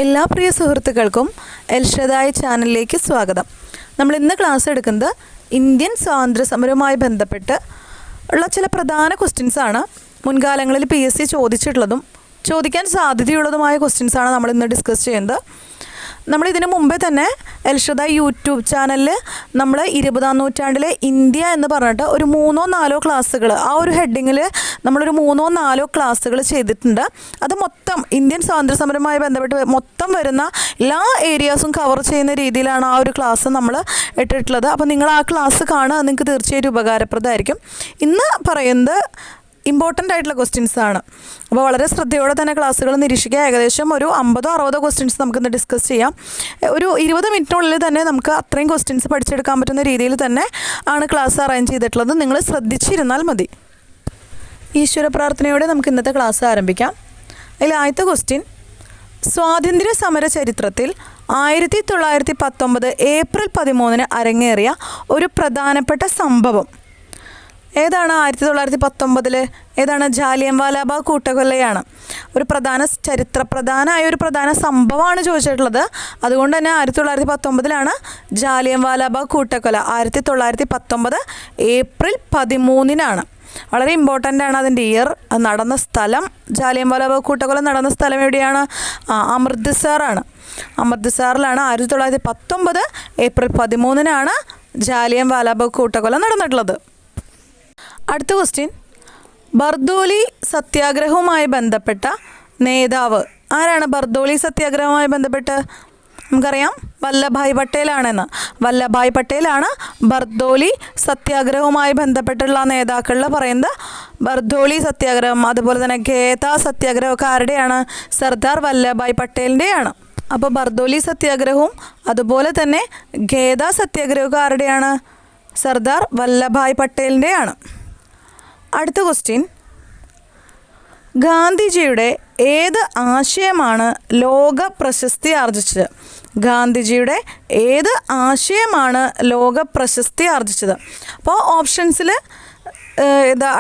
എല്ലാ പ്രിയ സുഹൃത്തുക്കൾക്കും എൽഷദായ് ചാനലിലേക്ക് സ്വാഗതം. നമ്മൾ ഇന്ന് ക്ലാസ് എടുക്കുന്നത് ഇന്ത്യൻ സ്വാതന്ത്ര്യ സമരവുമായി ബന്ധപ്പെട്ട് ഉള്ള ചില പ്രധാന ക്വസ്റ്റ്യൻസാണ്. മുൻകാലങ്ങളിൽ PSC ചോദിച്ചിട്ടുള്ളതും ചോദിക്കാൻ സാധ്യതയുള്ളതുമായ ക്വസ്റ്റ്യൻസാണ് നമ്മൾ ഇന്ന് ഡിസ്കസ് ചെയ്യുന്നത്. നമ്മളിതിനു മുമ്പേ തന്നെ എൽഷദായ് യൂട്യൂബ് ചാനലിൽ നമ്മൾ 20-ാം നൂറ്റാണ്ടിലെ ഇന്ത്യ എന്ന് പറഞ്ഞിട്ട് ഒരു 3-4 ക്ലാസ്സുകൾ, ആ ഒരു ഹെഡിങ്ങിൽ നമ്മളൊരു 3-4 ക്ലാസ്സുകൾ ചെയ്തിട്ടുണ്ട്. അത് മൊത്തം ഇന്ത്യൻ സ്വാതന്ത്ര്യ സമരവുമായി ബന്ധപ്പെട്ട് മൊത്തം വരുന്ന എല്ലാ ഏരിയാസും കവർ ചെയ്യുന്ന രീതിയിലാണ് ആ ഒരു ക്ലാസ് നമ്മൾ ഇട്ടിട്ടുള്ളത്. അപ്പോൾ നിങ്ങൾ ആ ക്ലാസ് കാണുക, നിങ്ങൾക്ക് തീർച്ചയായിട്ടും ഉപകാരപ്രദമായിരിക്കും. ഇന്ന് പറയുന്നത് ഇമ്പോർട്ടൻ്റ് ആയിട്ടുള്ള ക്വസ്റ്റ്യൻസ് ആണ്. അപ്പോൾ വളരെ ശ്രദ്ധയോടെ തന്നെ ക്ലാസ്സുകൾ നിരീക്ഷിക്കുക. ഏകദേശം ഒരു 50-60 ക്വസ്റ്റ്യൻസ് നമുക്കിന്ന് ഡിസ്കസ് ചെയ്യാം. ഒരു 20 മിനിറ്റിനുള്ളിൽ തന്നെ നമുക്ക് അത്രയും ക്വസ്റ്റ്യൻസ് പഠിച്ചെടുക്കാൻ പറ്റുന്ന രീതിയിൽ തന്നെ ആണ് ക്ലാസ് അറേഞ്ച് ചെയ്തിട്ടുള്ളത്. നിങ്ങൾ ശ്രദ്ധിച്ചിരുന്നാൽ മതി. ഈശ്വര പ്രാർത്ഥനയോടെ നമുക്ക് ഇന്നത്തെ ക്ലാസ് ആരംഭിക്കാം. അതിൽ ആദ്യത്തെ ക്വസ്റ്റ്യൻ, സ്വാതന്ത്ര്യ സമര ചരിത്രത്തിൽ 1919 ഏപ്രിൽ 13 അരങ്ങേറിയ ഒരു പ്രധാനപ്പെട്ട സംഭവം ഏതാണ്? 1919 ഏതാണ്? ജാലിയൻവാലാബാഗ് കൂട്ടക്കൊലയാണ്. ഒരു ചരിത്രപ്രധാനമായ ഒരു പ്രധാന സംഭവമാണ് ചോദിച്ചിട്ടുള്ളത്. അതുകൊണ്ട് തന്നെ 1919 ജാലിയൻവാലാബാഗ് കൂട്ടക്കൊല. 1919 ഏപ്രിൽ 13 വളരെ ഇമ്പോർട്ടൻ്റ് ആണ് അതിൻ്റെ ഇയർ. നടന്ന സ്ഥലം, ജാലിയൻവാലാബാഗ് കൂട്ടക്കൊല നടന്ന സ്ഥലം എവിടെയാണ്? അമൃത്സറാണ്. അമൃത്സറിലാണ് 1919 ഏപ്രിൽ 13 ജാലിയൻവാലാബാഗ് കൂട്ടക്കൊല നടന്നിട്ടുള്ളത്. അടുത്ത ക്വസ്റ്റ്യൻ, ബർദോലി സത്യാഗ്രഹവുമായി ബന്ധപ്പെട്ട നേതാവ് ആരാണ്? ബർദോലി സത്യാഗ്രഹവുമായി ബന്ധപ്പെട്ട് നമുക്കറിയാം വല്ലഭായ് പട്ടേലാണെന്ന്. വല്ലഭായ് പട്ടേലാണ് ബർദോലി സത്യാഗ്രഹവുമായി ബന്ധപ്പെട്ടുള്ള നേതാക്കളിൽ പറയുന്നത്. ബർദോലി സത്യാഗ്രഹം, അതുപോലെ തന്നെ ഖേദ സത്യാഗ്രഹമൊക്കെ ആരുടെയാണ്? സർദാർ വല്ലഭായ് പട്ടേലിൻ്റെയാണ്. അപ്പോൾ ബർദോലി സത്യാഗ്രഹവും അതുപോലെ തന്നെ ഖേദ സത്യാഗ്രഹമൊക്കെ ആരുടെയാണ്? സർദാർ വല്ലഭായ് പട്ടേലിൻ്റെയാണ്. അടുത്ത ക്വസ്റ്റ്യൻ, ഗാന്ധിജിയുടെ ഏത് ആശയമാണ് ലോക പ്രശസ്തി ആർജിച്ചത്? ഗാന്ധിജിയുടെ ഏത് ആശയമാണ് ലോക പ്രശസ്തി ആർജിച്ചത്? അപ്പോൾ ഓപ്ഷൻസിൽ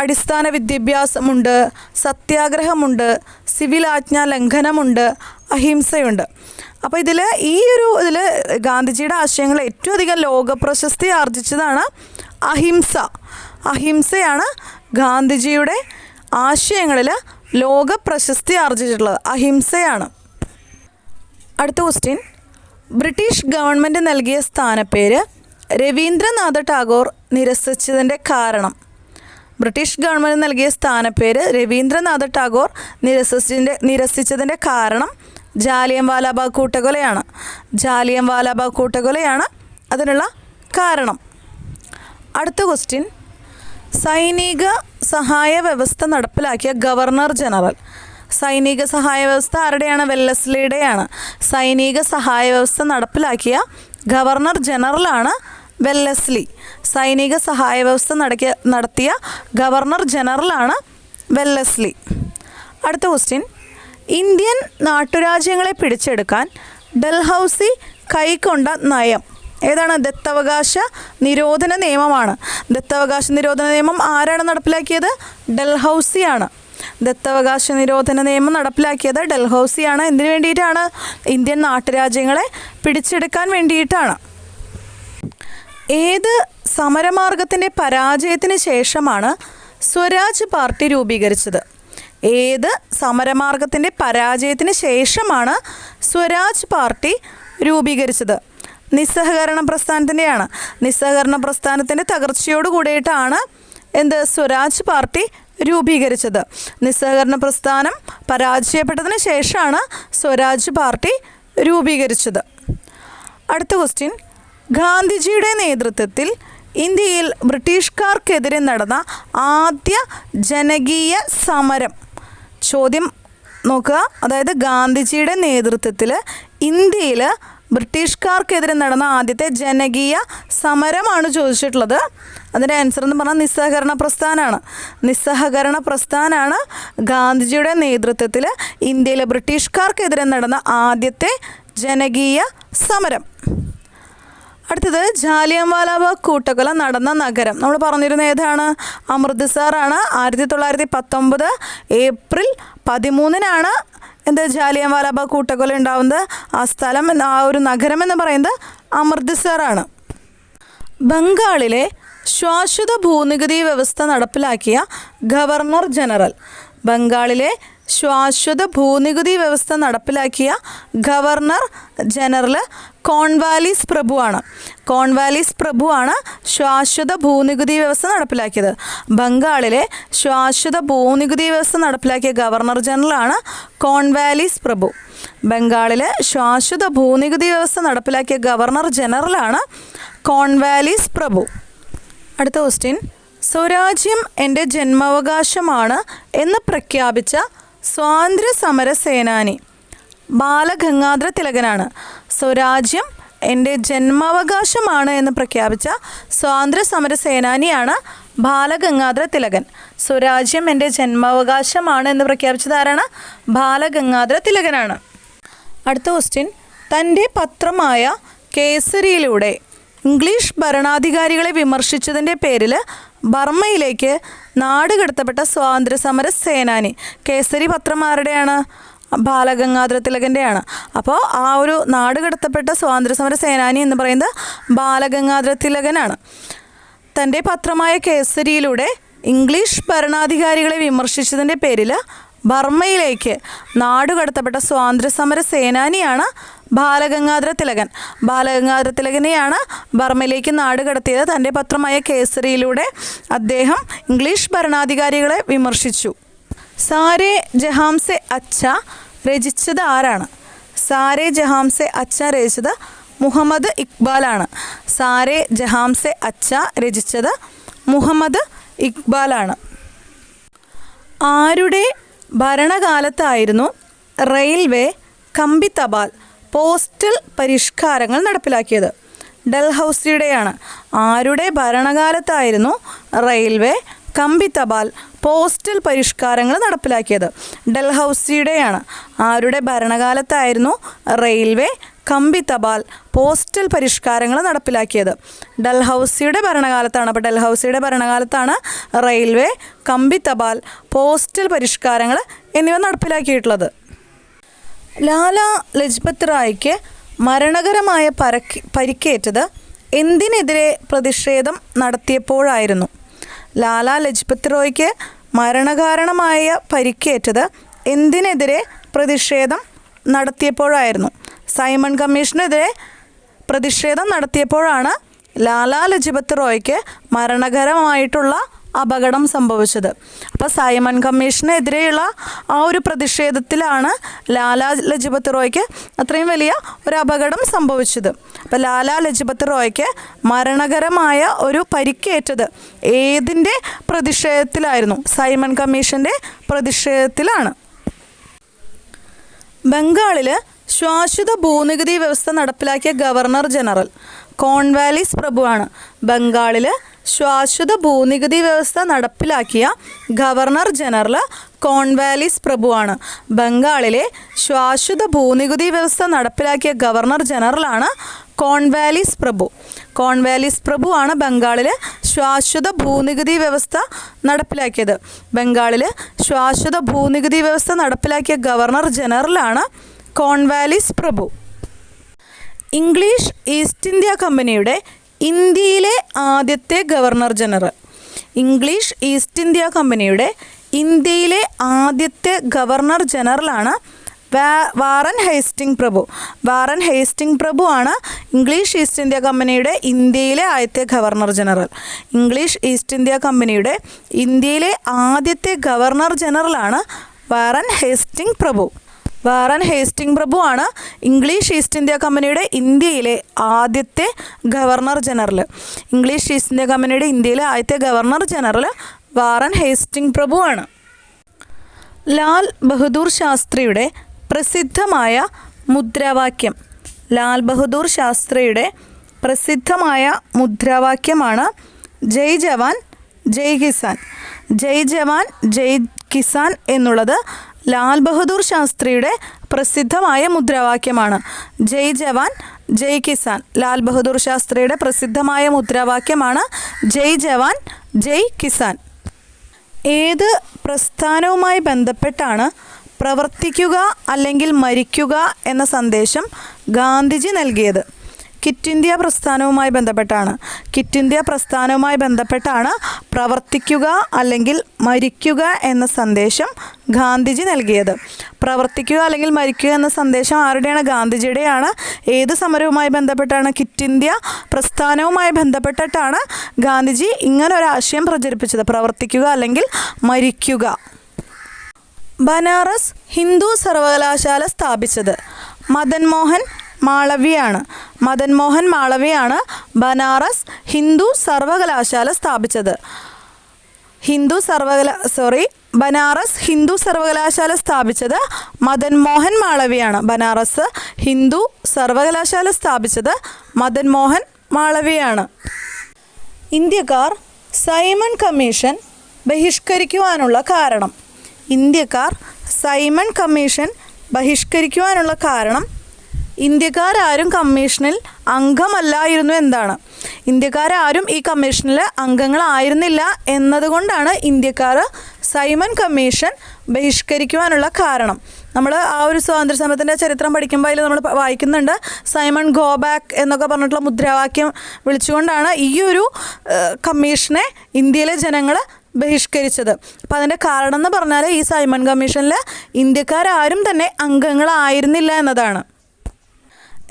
അടിസ്ഥാന വിദ്യാഭ്യാസമുണ്ട്, സത്യാഗ്രഹമുണ്ട്, സിവിൽ ആജ്ഞാ ലംഘനമുണ്ട്, അഹിംസയുണ്ട്. അപ്പോൾ ഇതിൽ ഗാന്ധിജിയുടെ ആശയങ്ങൾ ഏറ്റവും അധികം ലോക പ്രശസ്തി ആർജിച്ചതാണ് അഹിംസ. അഹിംസയാണ് ഗാന്ധിജിയുടെ ആശയങ്ങളിൽ ലോക പ്രശസ്തി ആർജിച്ചിട്ടുള്ളത്. അഹിംസയാണ്. അടുത്ത ക്വസ്റ്റ്യൻ, ബ്രിട്ടീഷ് ഗവൺമെൻറ് നൽകിയ സ്ഥാനപ്പേര് രവീന്ദ്രനാഥ ടാഗോർ നിരസിച്ചതിൻ്റെ കാരണം? ബ്രിട്ടീഷ് ഗവൺമെൻറ് നൽകിയ സ്ഥാനപ്പേര് രവീന്ദ്രനാഥ ടാഗോർ നിരസിച്ചതിൻ്റെ കാരണം ജാലിയൻവാലാബാഗ് കൂട്ടക്കൊലയാണ്. ജാലിയൻവാലാബാഗ് കൂട്ടക്കൊലയാണ് അതിനുള്ള കാരണം. അടുത്ത ക്വസ്റ്റ്യൻ, സൈനിക സഹായ വ്യവസ്ഥ നടപ്പിലാക്കിയ ഗവർണർ ജനറൽ. സൈനിക സഹായ വ്യവസ്ഥ ആരുടെയാണ്? വെല്ലസ്ലിയുടെയാണ്. സൈനിക സഹായ വ്യവസ്ഥ നടപ്പിലാക്കിയ ഗവർണർ ജനറലാണ് വെല്ലസ്ലി. സൈനിക സഹായ വ്യവസ്ഥ നടത്തിയ ഗവർണർ ജനറലാണ് വെല്ലസ്ലി. അടുത്ത ക്വസ്റ്റ്യൻ, ഇന്ത്യൻ നാട്ടുരാജ്യങ്ങളെ പിടിച്ചെടുക്കാൻ ഡൽഹൌസി കൈക്കൊണ്ട നയം ഏതാണ്? ദത്തവകാശ നിരോധന നിയമമാണ്. ദത്തവകാശ നിരോധന നിയമം ആരാണ് നടപ്പിലാക്കിയത്? ഡൽഹൌസിയാണ്. ദത്തവകാശ നിരോധന നിയമം നടപ്പിലാക്കിയത് ഡൽഹൌസിയാണ്. എന്തിനു വേണ്ടിയിട്ടാണ്? ഇന്ത്യൻ നാട്ടുരാജ്യങ്ങളെ പിടിച്ചെടുക്കാൻ വേണ്ടിയിട്ടാണ്. ഏത് സമരമാർഗത്തിൻ്റെ പരാജയത്തിന് ശേഷമാണ് സ്വരാജ് പാർട്ടി രൂപീകരിച്ചത്? ഏത് സമരമാർഗത്തിൻ്റെ പരാജയത്തിന് ശേഷമാണ് സ്വരാജ് പാർട്ടി രൂപീകരിച്ചത്? നിസ്സഹകരണ പ്രസ്ഥാനത്തിൻ്റെയാണ്. നിസ്സഹകരണ പ്രസ്ഥാനത്തിൻ്റെ തകർച്ചയോട് കൂടിയിട്ടാണ് സ്വരാജ് പാർട്ടി രൂപീകരിച്ചത്. നിസ്സഹകരണ പ്രസ്ഥാനം പരാജയപ്പെട്ടതിന് ശേഷമാണ് സ്വരാജ് പാർട്ടി രൂപീകരിച്ചത്. അടുത്ത ക്വസ്റ്റ്യൻ, ഗാന്ധിജിയുടെ നേതൃത്വത്തിൽ ഇന്ത്യയിൽ ബ്രിട്ടീഷുകാർക്കെതിരെ നടന്ന ആദ്യ ജനകീയ സമരം. ചോദ്യം നോക്കുക, അതായത് ഗാന്ധിജിയുടെ നേതൃത്വത്തിൽ ഇന്ത്യയിൽ ബ്രിട്ടീഷുകാർക്കെതിരെ നടന്ന ആദ്യത്തെ ജനകീയ സമരമാണ് ചോദിച്ചിട്ടുള്ളത്. അതിൻ്റെ ആൻസർ എന്ന് പറഞ്ഞാൽ നിസ്സഹകരണ പ്രസ്ഥാനമാണ്. നിസ്സഹകരണ പ്രസ്ഥാനമാണ് ഗാന്ധിജിയുടെ നേതൃത്വത്തിൽ ഇന്ത്യയിലെ ബ്രിട്ടീഷുകാർക്കെതിരെ നടന്ന ആദ്യത്തെ ജനകീയ സമരം. അടുത്തത്, ജാലിയൻവാലാബാഗ് കൂട്ടക്കൊല നടന്ന നഗരം. നമ്മൾ പറഞ്ഞിരുന്ന ഏതാണ്? അമൃത്സറാണ്. 1919 ഏപ്രിൽ 13 ജാലിയൻവാലാബാഗ് കൂട്ടക്കൊല ഉണ്ടാവുന്നത് ആ സ്ഥലം ആ ഒരു നഗരം എന്ന് പറയുന്നത് അമൃത്സറാണ്. ബംഗാളിലെ ശാശ്വത ഭൂനികുതി വ്യവസ്ഥ നടപ്പിലാക്കിയ ഗവർണർ ജനറൽ. ബംഗാളിലെ ശാശ്വത ഭൂനികുതി വ്യവസ്ഥ നടപ്പിലാക്കിയ ഗവർണർ ജനറൽ കോൺവാലിസ് പ്രഭുവാണ്. കോൺവാലിസ് പ്രഭുവാണ് ശാശ്വത ഭൂനികുതി വ്യവസ്ഥ നടപ്പിലാക്കിയത്. ബംഗാളിലെ ശാശ്വത ഭൂനികുതി വ്യവസ്ഥ നടപ്പിലാക്കിയ ഗവർണർ ജനറലാണ് കോൺവാലിസ് പ്രഭു. ബംഗാളിലെ ശാശ്വത ഭൂനികുതി വ്യവസ്ഥ നടപ്പിലാക്കിയ ഗവർണർ ജനറലാണ് കോൺവാലിസ് പ്രഭു. അടുത്ത ക്വസ്റ്റ്യൻ, സ്വരാജ്യം എൻ്റെ ജന്മാവകാശമാണ് എന്ന് പ്രഖ്യാപിച്ച സ്വാതന്ത്ര്യ സമര സേനാനി ബാലഗംഗാധര തിലകനാണ്. സ്വരാജ്യം എൻ്റെ ജന്മാവകാശമാണ് എന്ന് പ്രഖ്യാപിച്ച സ്വാതന്ത്ര്യ സമര സേനാനിയാണ് ബാലഗംഗാധര തിലകൻ. സ്വരാജ്യം എൻ്റെ ജന്മാവകാശമാണ് എന്ന് പ്രഖ്യാപിച്ചത് ആരാണ്? ബാലഗംഗാധര തിലകനാണ്. അടുത്ത ക്വസ്റ്റ്യൻ, തൻ്റെ പത്രമായ കേസരിയിലൂടെ ഇംഗ്ലീഷ് ഭരണാധികാരികളെ വിമർശിച്ചതിൻ്റെ പേരിൽ ബർമ്മയിലേക്ക് നാടുകടത്തപ്പെട്ട സ്വാതന്ത്ര്യ സമര സേനാനി. കേസരി പത്രം ആരുടെയാണ്? ബാലഗംഗാധര തിലകൻ്റെയാണ്. അപ്പോൾ ആ ഒരു നാടുകടത്തപ്പെട്ട സ്വാതന്ത്ര്യ സമര സേനാനി എന്ന് പറയുന്നത് ബാലഗംഗാധര തിലകനാണ്. തൻ്റെ പത്രമായ കേസരിയിലൂടെ ഇംഗ്ലീഷ് ഭരണാധികാരികളെ വിമർശിച്ചതിൻ്റെ പേരിൽ ബർമ്മയിലേക്ക് നാടുകടത്തപ്പെട്ട സ്വാതന്ത്ര്യ സമര സേനാനിയാണ് ബാലഗംഗാധര തിലകൻ. ബാലഗംഗാധര തിലകനെയാണ് ബർമ്മയിലേക്ക് നാടുകടത്തിയത്. തൻ്റെ പത്രമായ കേസരിയിലൂടെ അദ്ദേഹം ഇംഗ്ലീഷ് ഭരണാധികാരികളെ വിമർശിച്ചു. സാരേ ജഹാംസെ അച്ഛ രചിച്ചത് ആരാണ്? സാരേ ജഹാംസെ അച്ഛ രചിച്ചത് മുഹമ്മദ് ഇക്ബാലാണ്. സാരേ ജഹാംസെ അച്ഛ രചിച്ചത് മുഹമ്മദ് ഇക്ബാലാണ്. ആരുടെ ഭരണകാലത്തായിരുന്നു റെയിൽവേ, കമ്പി തപാൽ, പോസ്റ്റൽ പരിഷ്കാരങ്ങൾ നടപ്പിലാക്കിയത്? ഡൽഹൌസിയുടെയാണ്. ആരുടെ ഭരണകാലത്തായിരുന്നു റെയിൽവേ, കമ്പി തപാൽ, പോസ്റ്റൽ പരിഷ്കാരങ്ങൾ നടപ്പിലാക്കിയത്? ഡൽഹൌസിയുടെയാണ്. ആരുടെ ഭരണകാലത്തായിരുന്നു റെയിൽവേ, കമ്പി തപാൽ, പോസ്റ്റൽ പരിഷ്കാരങ്ങൾ നടപ്പിലാക്കിയത്? ഡൽഹൌസിയുടെ ഭരണകാലത്താണ്. അപ്പോൾ ഡൽഹൌസിയുടെ ഭരണകാലത്താണ് റെയിൽവേ, കമ്പി തപാൽ, പോസ്റ്റൽ പരിഷ്കാരങ്ങൾ എന്നിവ നടപ്പിലാക്കിയിട്ടുള്ളത്. ലാലാ ലജ്പത് റായ്ക്ക് മരണകരമായ പരിക്കേറ്റത് എന്തിനെതിരെ പ്രതിഷേധം നടത്തിയപ്പോഴായിരുന്നു? ലാലാ ലജ്പത് റായ്ക്ക് മരണകാരണമായ പരിക്കേറ്റത് എന്തിനെതിരെ പ്രതിഷേധം നടത്തിയപ്പോഴായിരുന്നു? സൈമൺ കമ്മീഷനെതിരെ പ്രതിഷേധം നടത്തിയപ്പോഴാണ് ലാലാ ലജ്പത് റായ്ക്ക് മരണകരമായിട്ടുള്ള അപകടം സംഭവിച്ചത്. അപ്പോൾ സൈമൺ കമ്മീഷനെതിരെയുള്ള ആ ഒരു പ്രതിഷേധത്തിലാണ് ലാലാ ലജ്പത് റായ്ക്ക് അത്രയും വലിയ ഒരു അപകടം സംഭവിച്ചത്. അപ്പോൾ ലാലാ ലജ്പത് റായ്ക്ക് മരണകരമായ ഒരു പരിക്കേറ്റത് ഏതിൻ്റെ പ്രതിഷേധത്തിലായിരുന്നു? സൈമൺ കമ്മീഷൻ്റെ പ്രതിഷേധത്തിലാണ്. ബംഗാളിൽ ശാശ്വത ഭൂനികുതി വ്യവസ്ഥ നടപ്പിലാക്കിയ ഗവർണർ ജനറൽ കോൺവാലിസ് പ്രഭുവാണ്. ബംഗാളിൽ ശാശ്വത ഭൂനികുതി വ്യവസ്ഥ നടപ്പിലാക്കിയ ഗവർണർ ജനറൽ കോൺവാലിസ് പ്രഭുവാണ്. ബംഗാളിലെ ശാശ്വത ഭൂനികുതി വ്യവസ്ഥ നടപ്പിലാക്കിയ ഗവർണർ ജനറലാണ് കോൺവാലിസ് പ്രഭു. കോൺവാലിസ് പ്രഭുവാണ് ബംഗാളിൽ ശാശ്വത ഭൂനികുതി വ്യവസ്ഥ നടപ്പിലാക്കിയത്. ബംഗാളിൽ ശാശ്വത ഭൂനികുതി വ്യവസ്ഥ നടപ്പിലാക്കിയ ഗവർണർ ജനറലാണ് കോൺവാലിസ് പ്രഭു. ഇംഗ്ലീഷ് ഈസ്റ്റ് ഇന്ത്യ കമ്പനിയുടെ ഇന്ത്യയിലെ ആദ്യത്തെ governor general. English East India കമ്പനിയുടെ ഇന്ത്യയിലെ ആദ്യത്തെ ഗവർണർ ജനറലാണ് വാറൻ ഹേസ്റ്റിംഗ് പ്രഭു. വാറൻ ഹേസ്റ്റിംഗ് പ്രഭുവാണ് ഇംഗ്ലീഷ് ഈസ്റ്റ് ഇന്ത്യ കമ്പനിയുടെ ഇന്ത്യയിലെ ആദ്യത്തെ governor general. English East India കമ്പനിയുടെ ഇന്ത്യയിലെ ആദ്യത്തെ ഗവർണർ ജനറലാണ് വാറൻ ഹേസ്റ്റിംഗ് പ്രഭു. വാറൻ ഹേസ്റ്റിംഗ് പ്രഭുവാണ് ഇംഗ്ലീഷ് ഈസ്റ്റ് ഇന്ത്യ കമ്പനിയുടെ ഇന്ത്യയിലെ ആദ്യത്തെ governor general. English East India കമ്പനിയുടെ ഇന്ത്യയിലെ ആദ്യത്തെ governor general Warren Hastings പ്രഭുവാണ്. Lal Bahadur ശാസ്ത്രിയുടെ പ്രസിദ്ധമായ മുദ്രാവാക്യം. ലാൽ ബഹദൂർ ശാസ്ത്രിയുടെ പ്രസിദ്ധമായ മുദ്രാവാക്യമാണ് ജയ് ജവാൻ ജയ് കിസാൻ. ജയ് ജവാൻ ജയ് കിസാൻ എന്നുള്ളത് ലാൽ ബഹദൂർ ശാസ്ത്രിയുടെ പ്രസിദ്ധമായ മുദ്രാവാക്യമാണ്. ജയ് ജവാൻ ജയ് കിസാൻ ലാൽ ബഹദൂർ ശാസ്ത്രിയുടെ പ്രസിദ്ധമായ മുദ്രാവാക്യമാണ് ജയ് ജവാൻ ജയ് കിസാൻ. ഏത് പ്രസ്ഥാനവുമായി ബന്ധപ്പെട്ടാണ് പ്രവർത്തിക്കുക അല്ലെങ്കിൽ മരിക്കുക എന്ന സന്ദേശം ഗാന്ധിജി നൽകിയത്? ക്വിറ്റ് ഇന്ത്യ പ്രസ്ഥാനവുമായി ബന്ധപ്പെട്ടാണ്. ക്വിറ്റ് ഇന്ത്യ പ്രസ്ഥാനവുമായി ബന്ധപ്പെട്ടാണ് പ്രവർത്തിക്കുക അല്ലെങ്കിൽ മരിക്കുക എന്ന സന്ദേശം ഗാന്ധിജി നൽകിയത്. പ്രവർത്തിക്കുക അല്ലെങ്കിൽ മരിക്കുക എന്ന സന്ദേശം ആരുടെയാണ്? ഗാന്ധിജിയുടെയാണ്. ഏത് സമരവുമായി ബന്ധപ്പെട്ടാണ്? ക്വിറ്റ് ഇന്ത്യ പ്രസ്ഥാനവുമായി ബന്ധപ്പെട്ടിട്ടാണ് ഗാന്ധിജി ഇങ്ങനൊരാശയം പ്രചരിപ്പിച്ചത്, പ്രവർത്തിക്കുക അല്ലെങ്കിൽ മരിക്കുക. ബനാറസ് ഹിന്ദു സർവകലാശാല സ്ഥാപിച്ചത് മദൻ മോഹൻ മാളവ്യയാണ്. മദൻ മോഹൻ മാളവ്യയാണ് ബനാറസ് ഹിന്ദു സർവകലാശാല സ്ഥാപിച്ചത്. ബനാറസ് ഹിന്ദു സർവകലാശാല സ്ഥാപിച്ചത് മദൻ മോഹൻ മാളവ്യയാണ്. ബനാറസ് ഹിന്ദു സർവകലാശാല സ്ഥാപിച്ചത് മദൻ മോഹൻ മാളവ്യയാണ്. ഇന്ത്യക്കാർ സൈമൺ കമ്മീഷൻ ബഹിഷ്കരിക്കുവാനുള്ള കാരണം? ഇന്ത്യക്കാർ സൈമൺ കമ്മീഷൻ ബഹിഷ്കരിക്കുവാനുള്ള കാരണം ഇന്ത്യക്കാരും കമ്മീഷനിൽ അംഗമല്ലായിരുന്നു എന്താണ്? ഇന്ത്യക്കാരും ഈ കമ്മീഷനിൽ അംഗങ്ങളായിരുന്നില്ല എന്നതുകൊണ്ടാണ് ഇന്ത്യക്കാർ സൈമൺ കമ്മീഷൻ ബഹിഷ്കരിക്കുവാനുള്ള കാരണം. നമ്മൾ ആ ഒരു സ്വാതന്ത്ര്യ സമരത്തിൻ്റെ ചരിത്രം പഠിക്കുമ്പോൾ അതിൽ നമ്മൾ വായിക്കുന്നുണ്ട്, സൈമൺ ഗോ ബാക്ക് എന്നൊക്കെ പറഞ്ഞിട്ടുള്ള മുദ്രാവാക്യം വിളിച്ചുകൊണ്ടാണ് ഈ ഒരു കമ്മീഷനെ ഇന്ത്യയിലെ ജനങ്ങൾ ബഹിഷ്കരിച്ചത്. അപ്പോൾ അതിൻ്റെ കാരണം എന്ന് പറഞ്ഞാൽ ഈ സൈമൺ കമ്മീഷനിൽ ഇന്ത്യക്കാരും തന്നെ അംഗങ്ങളായിരുന്നില്ല എന്നതാണ്.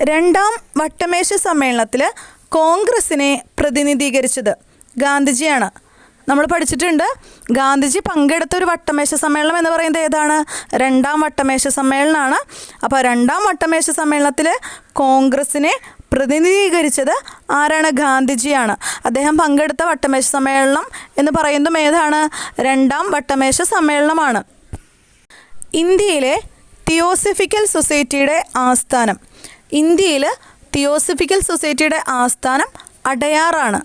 രണ്ടാം വട്ടമേശ സമ്മേളനത്തിൽ കോൺഗ്രസിനെ പ്രതിനിധീകരിച്ചത് ഗാന്ധിജിയാണ്. നമ്മൾ പഠിച്ചിട്ടുണ്ട്, ഗാന്ധിജി പങ്കെടുത്ത ഒരു വട്ടമേശ സമ്മേളനം എന്ന് പറയുന്നത് ഏതാണ്? രണ്ടാം വട്ടമേശ സമ്മേളനമാണ്. അപ്പോൾ രണ്ടാം വട്ടമേശ സമ്മേളനത്തിൽ കോൺഗ്രസിനെ പ്രതിനിധീകരിച്ചത് ആരാണ്? ഗാന്ധിജിയാണ്. അദ്ദേഹം പങ്കെടുത്ത വട്ടമേശ സമ്മേളനം എന്ന് പറയുന്നതും ഏതാണ്? രണ്ടാം വട്ടമേശ സമ്മേളനമാണ്. ഇന്ത്യയിലെ തിയോസഫിക്കൽ സൊസൈറ്റിയുടെ ആസ്ഥാനം? ഇന്ത്യയിൽ തിയോസഫിക്കൽ സൊസൈറ്റിയുടെ ആസ്ഥാനം അടയാറാണ്.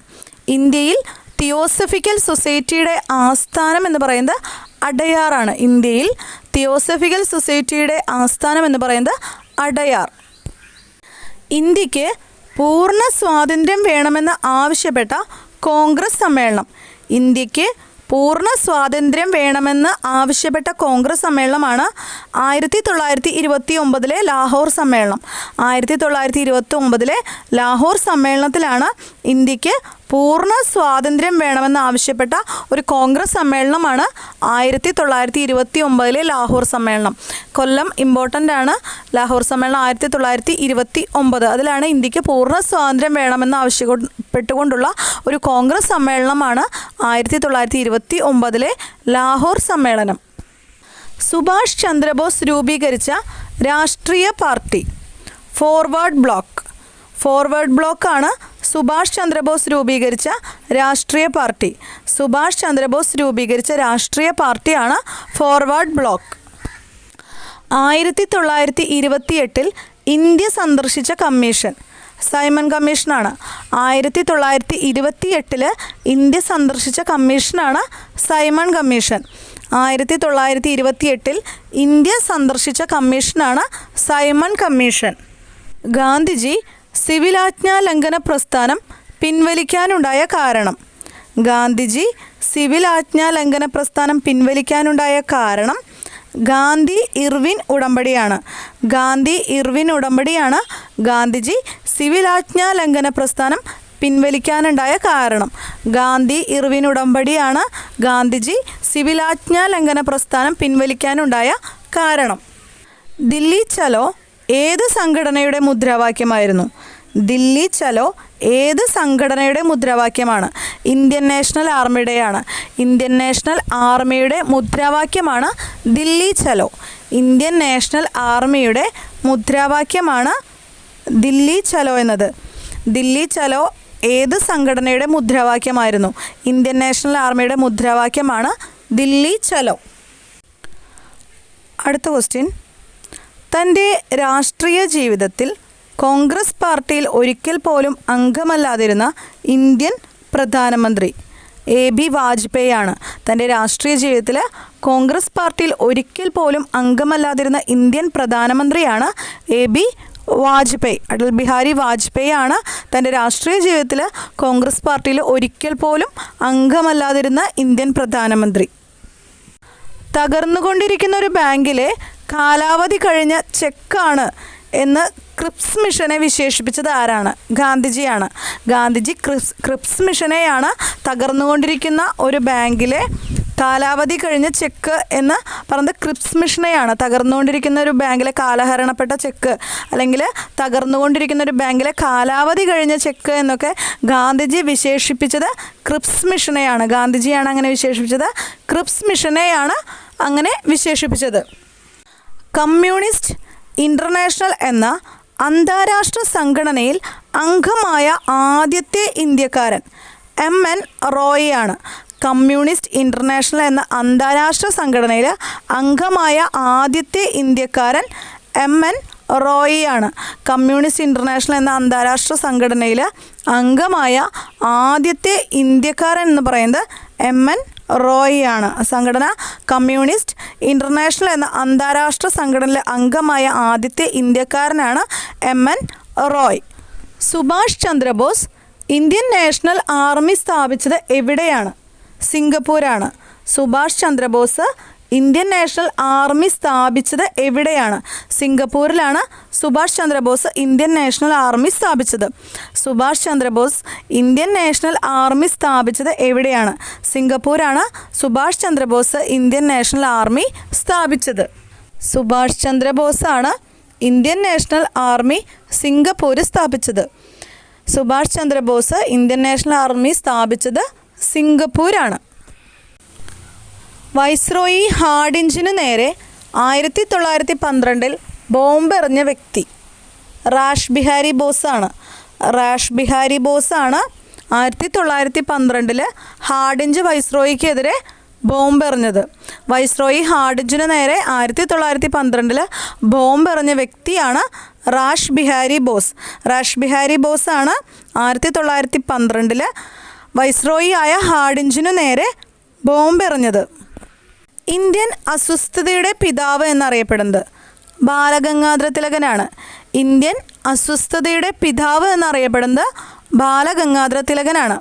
ഇന്ത്യയിൽ തിയോസഫിക്കൽ സൊസൈറ്റിയുടെ ആസ്ഥാനം എന്ന് പറയുന്നത് അടയാറാണ്. ഇന്ത്യയിൽ തിയോസഫിക്കൽ സൊസൈറ്റിയുടെ ആസ്ഥാനം എന്ന് പറയുന്നത് അടയാർ. ഇന്ത്യക്ക് പൂർണ്ണ സ്വാതന്ത്ര്യം വേണമെന്ന് ആവശ്യപ്പെട്ട കോൺഗ്രസ് സമ്മേളനം? ഇന്ത്യക്ക് പൂർണ്ണ സ്വാതന്ത്ര്യം വേണമെന്ന് ആവശ്യപ്പെട്ട കോൺഗ്രസ് സമ്മേളനമാണ് 1929 ലാഹോർ സമ്മേളനം. 1929 ലാഹോർ സമ്മേളനത്തിലാണ് ഇന്ത്യക്ക് പൂർണ്ണ സ്വാതന്ത്ര്യം വേണമെന്ന് ആവശ്യപ്പെട്ട ഒരു കോൺഗ്രസ് സമ്മേളനമാണ് 1929 ലാഹോർ സമ്മേളനം. കൊല്ലം ഇമ്പോർട്ടൻ്റ് ആണ്. ലാഹോർ സമ്മേളനം 1929. അതിലാണ് ഇന്ത്യക്ക് പൂർണ്ണ സ്വാതന്ത്ര്യം വേണമെന്ന് ആവശ്യപ്പെട്ടുകൊണ്ടുള്ള ഒരു കോൺഗ്രസ് സമ്മേളനമാണ് 1929 ലാഹോർ സമ്മേളനം. സുഭാഷ് ചന്ദ്രബോസ് രൂപീകരിച്ച രാഷ്ട്രീയ പാർട്ടി? Forward block. ഫോർവേഡ് ബ്ലോക്കാണ് സുഭാഷ് ചന്ദ്രബോസ് രൂപീകരിച്ച രാഷ്ട്രീയ പാർട്ടി. സുഭാഷ് ചന്ദ്രബോസ് രൂപീകരിച്ച രാഷ്ട്രീയ പാർട്ടിയാണ് ഫോർവേഡ് ബ്ലോക്ക്. 1928 ഇന്ത്യ സന്ദർശിച്ച കമ്മീഷൻ? സൈമൺ കമ്മീഷനാണ്. 1928 ഇന്ത്യ സന്ദർശിച്ച കമ്മീഷനാണ് സൈമൺ കമ്മീഷൻ. 1928 ഇന്ത്യ സന്ദർശിച്ച കമ്മീഷനാണ് സൈമൺ കമ്മീഷൻ. ഗാന്ധിജി സിവിലാജ്ഞാ ലംഘന പ്രസ്ഥാനം പിൻവലിക്കാനുണ്ടായ കാരണം? ഗാന്ധിജി സിവിലാജ്ഞാ ലംഘന പ്രസ്ഥാനം പിൻവലിക്കാനുണ്ടായ കാരണം ഗാന്ധി ഇർവിൻ ഉടമ്പടിയാണ്. ഗാന്ധി ഇർവിൻ ഉടമ്പടിയാണ് ഗാന്ധിജി സിവിലാജ്ഞാ ലംഘന പ്രസ്ഥാനം പിൻവലിക്കാനുണ്ടായ കാരണം. ഗാന്ധി ഇർവിൻ ഉടമ്പടിയാണ് ഗാന്ധിജി സിവിലാജ്ഞാ ലംഘന പ്രസ്ഥാനം പിൻവലിക്കാനുണ്ടായ കാരണം. ദില്ലി ചലോ ഏത് സംഘടനയുടെ മുദ്രാവാക്യമായിരുന്നു? ദില്ലി ചലോ ഏത് സംഘടനയുടെ മുദ്രാവാക്യമാണ്? ഇന്ത്യൻ നാഷണൽ ആർമിയുടെയാണ്. ഇന്ത്യൻ നാഷണൽ ആർമിയുടെ മുദ്രാവാക്യമാണ് ദില്ലി ചലോ. ഇന്ത്യൻ നാഷണൽ ആർമിയുടെ മുദ്രാവാക്യമാണ് ദില്ലി ചലോ എന്നത്. ദില്ലി ചലോ ഏത് സംഘടനയുടെ മുദ്രാവാക്യമായിരുന്നു? ഇന്ത്യൻ നാഷണൽ ആർമിയുടെ മുദ്രാവാക്യമാണ് ദില്ലി ചലോ. അടുത്ത ക്വസ്റ്റ്യൻ, തൻ്റെ രാഷ്ട്രീയ ജീവിതത്തിൽ കോൺഗ്രസ് പാർട്ടിയിൽ ഒരിക്കൽ പോലും അംഗമല്ലാതിരുന്ന ഇന്ത്യൻ പ്രധാനമന്ത്രി? എ ബി വാജ്പേയി ആണ്. തൻ്റെ രാഷ്ട്രീയ ജീവിതത്തിൽ കോൺഗ്രസ് പാർട്ടിയിൽ ഒരിക്കൽ പോലും അംഗമല്ലാതിരുന്ന ഇന്ത്യൻ പ്രധാനമന്ത്രിയാണ് എ ബി വാജ്പേയി. അടൽ ബിഹാരി വാജ്പേയി ആണ് തൻ്റെ രാഷ്ട്രീയ ജീവിതത്തിൽ കോൺഗ്രസ് പാർട്ടിയിൽ ഒരിക്കൽ പോലും അംഗമല്ലാതിരുന്ന ഇന്ത്യൻ പ്രധാനമന്ത്രി. തകർന്നുകൊണ്ടിരിക്കുന്ന ഒരു ബാങ്കിലെ കാലാവധി കഴിഞ്ഞ ചെക്കാണ് എന്ന് ക്രിപ്സ് മിഷനെ വിശേഷിപ്പിച്ചത് ആരാണ്? ഗാന്ധിജിയാണ്. ഗാന്ധിജി ക്രിപ്സ് മിഷനെയാണ് തകർന്നുകൊണ്ടിരിക്കുന്ന ഒരു ബാങ്കിലെ കാലാവധി കഴിഞ്ഞ ചെക്ക് എന്ന് പറയുന്നത് ക്രിപ്സ് മിഷനെയാണ്. തകർന്നുകൊണ്ടിരിക്കുന്ന ഒരു ബാങ്കിലെ കാലഹരണപ്പെട്ട ചെക്ക് അല്ലെങ്കിൽ തകർന്നുകൊണ്ടിരിക്കുന്ന ഒരു ബാങ്കിലെ കാലാവധി കഴിഞ്ഞ ചെക്ക് എന്നൊക്കെ ഗാന്ധിജി വിശേഷിപ്പിച്ചത് ക്രിപ്സ് മിഷനെയാണ്. ഗാന്ധിജിയാണ് അങ്ങനെ വിശേഷിപ്പിച്ചത്. ക്രിപ്സ് മിഷനെയാണ് അങ്ങനെ വിശേഷിപ്പിച്ചത്. കമ്മ്യൂണിസ്റ്റ് ഇൻ്റർനാഷണൽ എന്ന അന്താരാഷ്ട്ര സംഘടനയിൽ അംഗമായ ആദ്യത്തെ ഇന്ത്യക്കാരൻ MN റോയിയാണ്. കമ്മ്യൂണിസ്റ്റ് ഇൻ്റർനാഷണൽ എന്ന അന്താരാഷ്ട്ര സംഘടനയിൽ അംഗമായ ആദ്യത്തെ ഇന്ത്യക്കാരൻ MN റോയിയാണ്. കമ്മ്യൂണിസ്റ്റ് ഇൻ്റർനാഷണൽ എന്ന അന്താരാഷ്ട്ര സംഘടനയിൽ അംഗമായ ആദ്യത്തെ ഇന്ത്യക്കാരൻ എന്ന് പറയുന്നത് MN റോയിയാണ്. സംഘടന കമ്മ്യൂണിസ്റ്റ് ഇൻ്റർനാഷണൽ എന്ന അന്താരാഷ്ട്ര സംഘടനയിലെ അംഗമായ ആദ്യത്തെ ഇന്ത്യക്കാരനാണ് MN Roy. Subhash Chandrabose Indian national army സ്ഥാപിച്ചത് എവിടെയാണ്? സിംഗപ്പൂരാണ്. Subhash Chandrabose Indian national army സ്ഥാപിച്ചത് എവിടെയാണ്? സിംഗപ്പൂരിലാണ് Subhash Chandrabose Indian national army സ്ഥാപിച്ചത്. Subhash Chandrabose Indian national army സ്ഥാപിച്ചത് എവിടെയാണ്? സിംഗപ്പൂരാണ് Subhash Chandrabose Indian national army സ്ഥാപിച്ചത്. സുഭാഷ് ചന്ദ്രബോസാണ് ഇന്ത്യൻ നാഷണൽ ആർമി സിംഗപ്പൂര് സ്ഥാപിച്ചത്. Subhash Chandrabose Indian national army സ്ഥാപിച്ചത് സിംഗപ്പൂരാണ്. വൈസ്രോയി ഹാർഡിഞ്ചിനു നേരെ 1912 ബോംബെറിഞ്ഞ വ്യക്തി റാഷ് ബിഹാരി ബോസാണ്. റാഷ് ബിഹാരി ബോസാണ് 1912 ഹാർഡിഞ്ച് വൈസ്രോയിക്കെതിരെ ബോംബെറിഞ്ഞത്. വൈസ്രോയി ഹാർഡിഞ്ചിനു നേരെ 1912 ബോംബെറിഞ്ഞ വ്യക്തിയാണ് റാഷ് ബിഹാരി ബോസ്. റാഷ് ബിഹാരി ബോസാണ് 1912 വൈസ്രോയി ആയ ഹാർഡിഞ്ചിനു നേരെ ബോംബെറിഞ്ഞത്. ഇന്ത്യൻ അസ്വസ്ഥതയുടെ പിതാവ് എന്നറിയപ്പെടുന്നത് ബാലഗംഗാധര തിലകനാണ്. ഇന്ത്യൻ അസ്വസ്ഥതയുടെ പിതാവ് എന്നറിയപ്പെടുന്നത് ബാലഗംഗാധര തിലകനാണ്.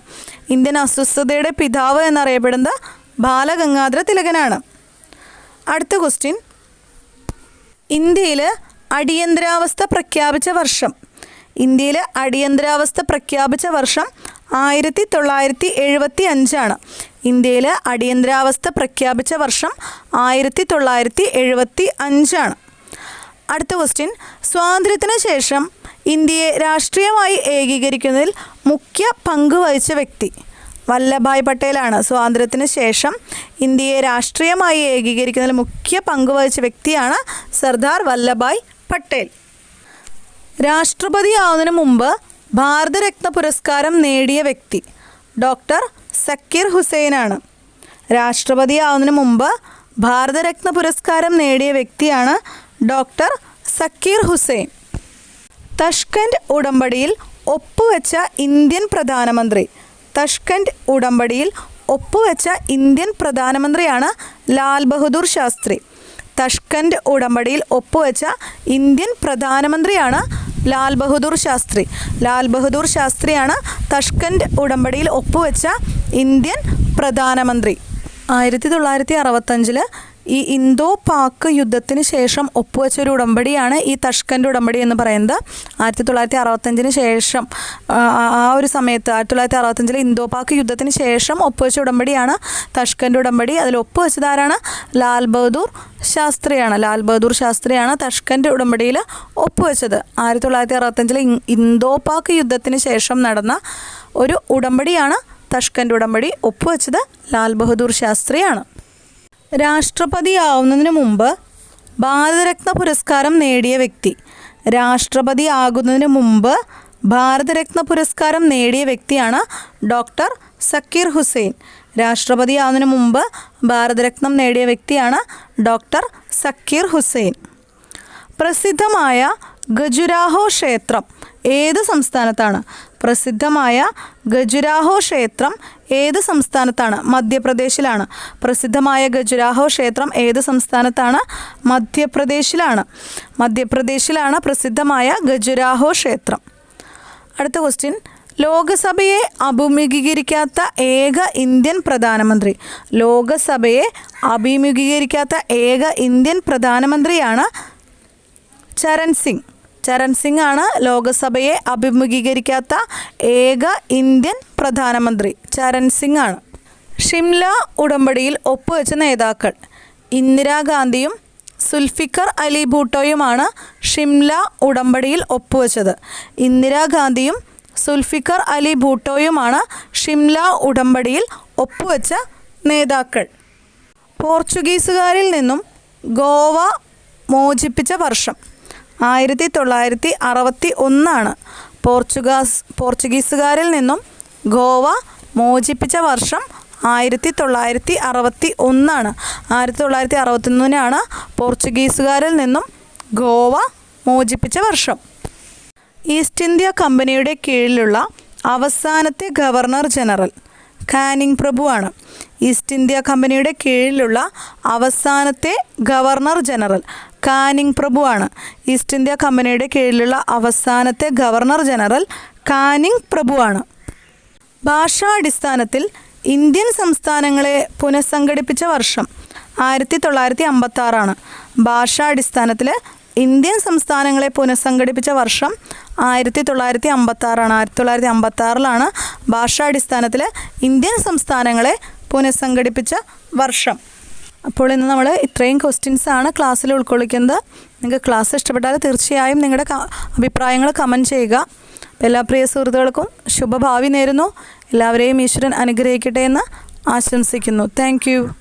ഇന്ത്യൻ അസ്വസ്ഥതയുടെ പിതാവ് എന്നറിയപ്പെടുന്നത് ബാലഗംഗാധര തിലകനാണ്. അടുത്ത ക്വസ്റ്റ്യൻ, ഇന്ത്യയിൽ അടിയന്തരാവസ്ഥ പ്രഖ്യാപിച്ച വർഷം. ഇന്ത്യയിൽ അടിയന്തരാവസ്ഥ പ്രഖ്യാപിച്ച വർഷം 1975 ഇന്ത്യയിൽ അടിയന്തരാവസ്ഥ പ്രഖ്യാപിച്ച വർഷം 1975. അടുത്ത ക്വസ്റ്റ്യൻ, സ്വാതന്ത്ര്യത്തിന് ശേഷം ഇന്ത്യയെ രാഷ്ട്രീയമായി ഏകീകരിക്കുന്നതിൽ മുഖ്യ പങ്ക് വഹിച്ച വ്യക്തി വല്ലഭായ് പട്ടേലാണ്. സ്വാതന്ത്ര്യത്തിന് ശേഷം ഇന്ത്യയെ രാഷ്ട്രീയമായി ഏകീകരിക്കുന്നതിൽ മുഖ്യ പങ്ക് വഹിച്ച വ്യക്തിയാണ് സർദാർ വല്ലഭായ് പട്ടേൽ. രാഷ്ട്രപതിയാവുന്നതിന് മുമ്പ് ഭാരതരത്ന പുരസ്കാരം നേടിയ വ്യക്തി ഡോക്ടർ സക്കീർ ഹുസൈനാണ്. രാഷ്ട്രപതിയാവുന്നതിന് മുമ്പ് ഭാരതരത്ന പുരസ്കാരം നേടിയ വ്യക്തിയാണ് ഡോക്ടർ സക്കീർ ഹുസൈൻ. തഷ്കൻഡ് ഉടമ്പടിയിൽ ഒപ്പുവെച്ച ഇന്ത്യൻ പ്രധാനമന്ത്രി. തഷ്കൻഡ് ഉടമ്പടിയിൽ ഒപ്പുവെച്ച ഇന്ത്യൻ പ്രധാനമന്ത്രിയാണ് ലാൽ ബഹദൂർ ശാസ്ത്രി. തഷ്കൻഡ് ഉടമ്പടിയിൽ ഒപ്പുവെച്ച ഇന്ത്യൻ പ്രധാനമന്ത്രിയാണ് ലാൽ ബഹദൂർ ശാസ്ത്രി. ലാൽ ബഹദൂർ ശാസ്ത്രിയാണ് തഷ്കൻഡ് ഉടമ്പടിയിൽ ഒപ്പുവെച്ച ഇന്ത്യൻ പ്രധാനമന്ത്രി. 1965 ഈ ഇന്തോ പാക് യുദ്ധത്തിന് ശേഷം ഒപ്പുവെച്ച ഒരു ഉടമ്പടിയാണ് ഈ തഷ്കൻഡ് ഉടമ്പടി എന്ന് പറയുന്നത്. 1965 ശേഷം ആ ഒരു സമയത്ത് 1965 ഇന്തോ പാക് യുദ്ധത്തിന് ശേഷം ഒപ്പുവെച്ച ഉടമ്പടിയാണ് തഷ്കൻഡ് ഉടമ്പടി. അതിൽ ഒപ്പുവെച്ചത് ആരാണ്? ലാൽ ബഹദൂർ ശാസ്ത്രിയാണ്. ലാൽ ബഹദൂർ ശാസ്ത്രിയാണ് തഷ്കൻഡ് ഉടമ്പടിയിൽ ഒപ്പുവെച്ചത്. 1965 ഇന്തോ പാക് യുദ്ധത്തിന് ശേഷം നടന്ന ഒരു ഉടമ്പടിയാണ് തഷ്കൻഡ് ഉടമ്പടി. ഒപ്പുവെച്ചത് ലാൽ ബഹദൂർ ശാസ്ത്രിയാണ്. രാഷ്ട്രപതിയാവുന്നതിന് മുമ്പ് ഭാരതരത്ന പുരസ്കാരം നേടിയ വ്യക്തി. രാഷ്ട്രപതിയാകുന്നതിന് മുമ്പ് ഭാരതരത്ന പുരസ്കാരം നേടിയ വ്യക്തിയാണ് ഡോക്ടർ സക്കീർ ഹുസൈൻ. രാഷ്ട്രപതിയാവുന്നതിന് മുമ്പ് ഭാരതരത്നം നേടിയ വ്യക്തിയാണ് ഡോക്ടർ സക്കീർ ഹുസൈൻ. പ്രസിദ്ധമായ ഖജുരാഹോ ക്ഷേത്രം ഏത് സംസ്ഥാനത്താണ്? പ്രസിദ്ധമായ ഖജുരാഹോ ക്ഷേത്രം ഏത് സംസ്ഥാനത്താണ്? മധ്യപ്രദേശിലാണ്. പ്രസിദ്ധമായ ഖജുരാഹോ ക്ഷേത്രം ഏത് സംസ്ഥാനത്താണ്? മധ്യപ്രദേശിലാണ്. മധ്യപ്രദേശിലാണ് പ്രസിദ്ധമായ ഖജുരാഹോ ക്ഷേത്രം. അടുത്ത ക്വസ്റ്റ്യൻ, ലോകസഭയെ അഭിമുഖീകരിക്കാത്ത ഏക ഇന്ത്യൻ പ്രധാനമന്ത്രി. ലോകസഭയെ അഭിമുഖീകരിക്കാത്ത ഏക ഇന്ത്യൻ പ്രധാനമന്ത്രിയാണ് ചരൺ സിംഗ്. ചരൺ സിംഗ് ആണ് ലോകസഭയെ അഭിമുഖീകരിക്കാത്ത ഏക ഇന്ത്യൻ പ്രധാനമന്ത്രി. ചരൺ സിംഗ് ആണ്. ഷിംല ഉടമ്പടിയിൽ ഒപ്പുവെച്ച നേതാക്കൾ. ഇന്ദിരാഗാന്ധിയും സുൽഫിക്കർ അലി ഭൂട്ടോയുമാണ് ഷിംല ഉടമ്പടിയിൽ ഒപ്പുവെച്ചത്. ഇന്ദിരാഗാന്ധിയും സുൽഫിക്കർ അലി ഭൂട്ടോയുമാണ് ഷിംല ഉടമ്പടിയിൽ ഒപ്പുവെച്ച നേതാക്കൾ. പോർച്ചുഗീസുകാരിൽ നിന്നും ഗോവ മോചിപ്പിച്ച വർഷം 1961. പോർച്ചുഗീസുകാരിൽ നിന്നും ഗോവ മോചിപ്പിച്ച വർഷം 1961. 1961 പോർച്ചുഗീസുകാരിൽ നിന്നും ഗോവ മോചിപ്പിച്ച വർഷം. ഈസ്റ്റ് ഇന്ത്യ കമ്പനിയുടെ കീഴിലുള്ള അവസാനത്തെ ഗവർണർ ജനറൽ കാനിങ് പ്രഭുവാണ്. ഈസ്റ്റ് ഇന്ത്യ കമ്പനിയുടെ കീഴിലുള്ള അവസാനത്തെ ഗവർണർ ജനറൽ കാനിങ് പ്രഭുവാണ്. ഈസ്റ്റ് ഇന്ത്യ കമ്പനിയുടെ കീഴിലുള്ള അവസാനത്തെ ഗവർണർ ജനറൽ കാനിങ് പ്രഭുവാണ്. ഭാഷാടിസ്ഥാനത്തിൽ ഇന്ത്യൻ സംസ്ഥാനങ്ങളെ പുനഃസംഘടിപ്പിച്ച വർഷം 1956. ഭാഷാടിസ്ഥാനത്തിൽ ഇന്ത്യൻ സംസ്ഥാനങ്ങളെ പുനഃസംഘടിപ്പിച്ച വർഷം 1956. 1956 ഭാഷാടിസ്ഥാനത്തിൽ ഇന്ത്യൻ സംസ്ഥാനങ്ങളെ പുനഃസംഘടിപ്പിച്ച വർഷം. അപ്പോൾ ഇന്ന് നമ്മൾ ഇത്രയും ക്വസ്റ്റ്യൻസാണ് ക്ലാസ്സിൽ ഉൾക്കൊള്ളിക്കുന്നത്. നിങ്ങൾക്ക് ക്ലാസ് ഇഷ്ടപ്പെട്ടാൽ തീർച്ചയായും നിങ്ങളുടെ അഭിപ്രായങ്ങൾ കമൻറ്റ് ചെയ്യുക. എല്ലാ പ്രിയ സുഹൃത്തുക്കൾക്കും ശുഭഭാവി നേരുന്നു. എല്ലാവരെയും ഈശ്വരൻ അനുഗ്രഹിക്കട്ടെ എന്ന് ആശംസിക്കുന്നു. Thank you.